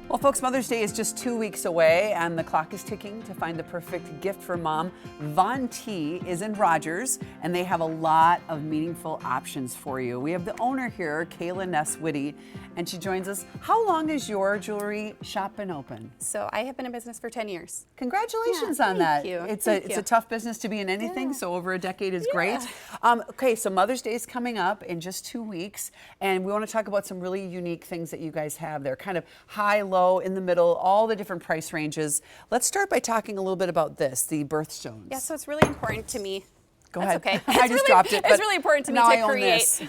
Well, folks, Mother's Day is just 2 weeks away, and the clock is ticking to find the perfect gift for mom. Von T is in Rogers, and they have a lot of meaningful options for you. We have the owner here, Kayla Ness-Witte, and she joins us. How long has your jewelry shop been open? So I have been in business for 10 years. Congratulations on that. Thank you. It's a tough business to be in anything, so over a decade is great. Okay, so Mother's Day is coming up in just 2 weeks, and we want to talk about some really unique things that you guys have there, kind of high, low, in the middle, all the different price ranges. Let's start by talking a little bit about this, the birthstones. Yeah, so it's really important to me. Go ahead. Okay. I just dropped it. It's really important to me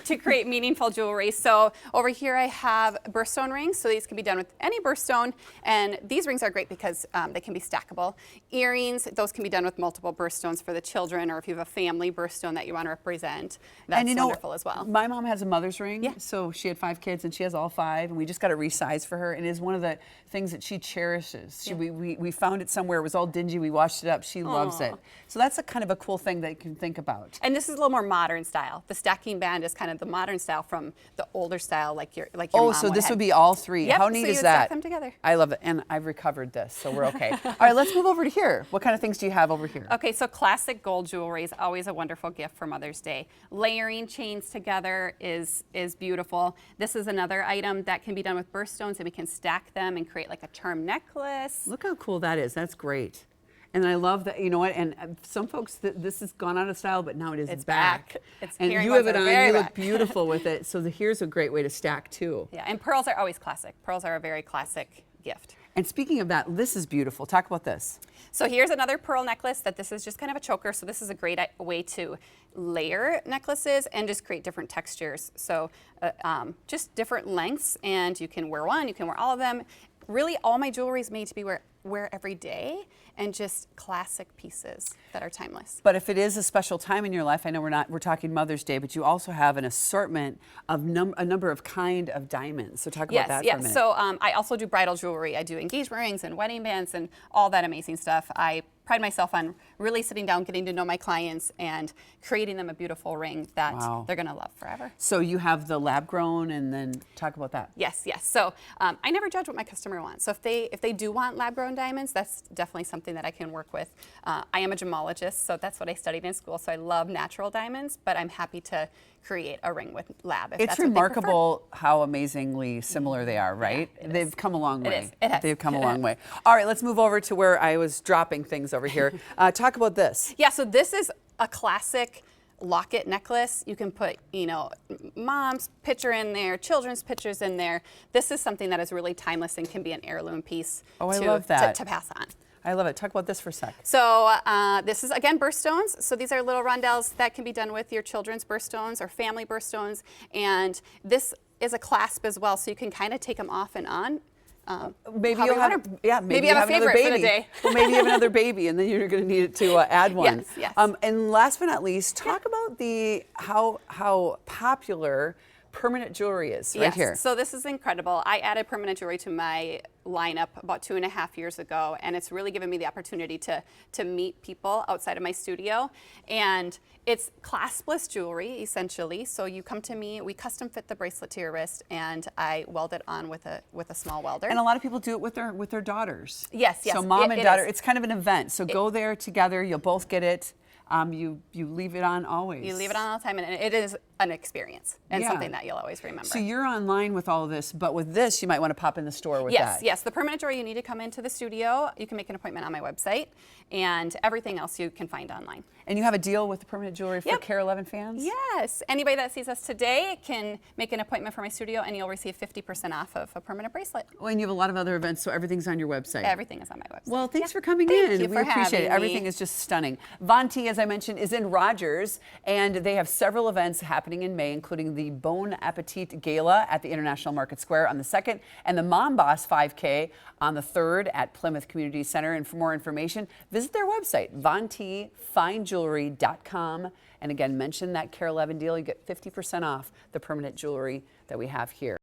to create meaningful jewelry. So over here I have birthstone rings. So these can be done with any birthstone, and these rings are great because they can be stackable. Earrings, those can be done with multiple birthstones for the children, or if you have a family birthstone that you want to represent, that's wonderful as well. My mom has a mother's ring. Yeah. So she had 5 kids, and she has all 5, and we just got it resized for her, and it is one of the things that she cherishes. We found it somewhere. It was all dingy. We washed it up. She loves it. So that's a kind of a cool thing that you can think about. And this is a little more modern style. The stacking band is kind of the modern style from the older style, like your mom Oh, so this would be all 3. Yep, How neat so is you that? stack them together. I love it, and I've recovered this, so we're okay. All right, let's move over to here. What kind of things do you have over here? Okay, so classic gold jewelry is always a wonderful gift for Mother's Day. Layering chains together is beautiful. This is another item that can be done with birthstones, and we can stack them and create like a charm necklace. Look how cool that is. That's great. And I love that, you know what, and some folks, this has gone out of style, but now it's back. And you have it on, you look beautiful with it. So here's a great way to stack too. Yeah, and pearls are always classic. Pearls are a very classic gift. And speaking of that, this is beautiful. Talk about this. So here's another pearl necklace that this is just kind of a choker. So this is a great way to layer necklaces and just create different textures. So just different lengths, and you can wear one, you can wear all of them. Really, all my jewelry is made to be wear every day, and just classic pieces that are timeless. But if it is a special time in your life, I know we're talking Mother's Day, but you also have an assortment of a number of kind of diamonds. So talk about that for a minute. So I also do bridal jewelry. I do engagement rings and wedding bands and all that amazing stuff. I pride myself on really sitting down, getting to know my clients, and creating them a beautiful ring that they're going to love forever. So you have the lab grown, and then talk about that. Yes. So I never judge what my customer wants. So if they do want lab grown diamonds, that's definitely something that I can work with. I am a gemologist, so that's what I studied in school. So I love natural diamonds, but I'm happy to create a ring with lab. It's remarkable how amazingly similar they are, right? Yeah, They've come a long way. It is. It has. They've come a long way. All right, let's move over to where I was dropping things over here. Talk about this. Yeah, so this is a classic locket necklace. You can put, mom's picture in there, children's pictures in there. This is something that is really timeless and can be an heirloom piece I love that. to pass on. I love it. Talk about this for a sec. So this is, again, birthstones. So these are little rondelles that can be done with your children's birthstones or family birthstones. And this is a clasp as well, so you can kind of take them off and on. Maybe you'll have, maybe you have a favorite for the day. Well, maybe you have another baby, and then you're going to need it to add one. Yes. And last but not least, talk about how popular permanent jewelry is right here. So this is incredible. I added permanent jewelry to my lineup about 2.5 years ago, and it's really given me the opportunity to meet people outside of my studio. And it's claspless jewelry, essentially. So you come to me, we custom fit the bracelet to your wrist, and I weld it on with a small welder. And a lot of people do it with their daughters. Yes. So mom and daughter, it's kind of an event. So go there together. You'll both get it. You leave it on always. You leave it on all the time, and it is an experience and something that you'll always remember. So you're online with all of this, but with this, you might want to pop in the store with that. Yes. The permanent jewelry, you need to come into the studio. You can make an appointment on my website, and everything else you can find online. And you have a deal with the permanent jewelry for Care 11 fans? Yes. Anybody that sees us today can make an appointment for my studio, and you'll receive 50% off of a permanent bracelet. Well, and you have a lot of other events, so everything's on your website. Everything is on my website. Well, thanks for coming in. Thank you for appreciate it. having Everything me. is just stunning. Von T, as I mentioned, is in Rogers, and they have several events happening in May, including the Bon Appetit Gala at the International Market Square on the 2nd, and the Mom Boss 5K on the 3rd at Plymouth Community Center. And for more information, visit their website, vontfinejewelry.com. And again, mention that Care 11 deal. You get 50% off the permanent jewelry that we have here.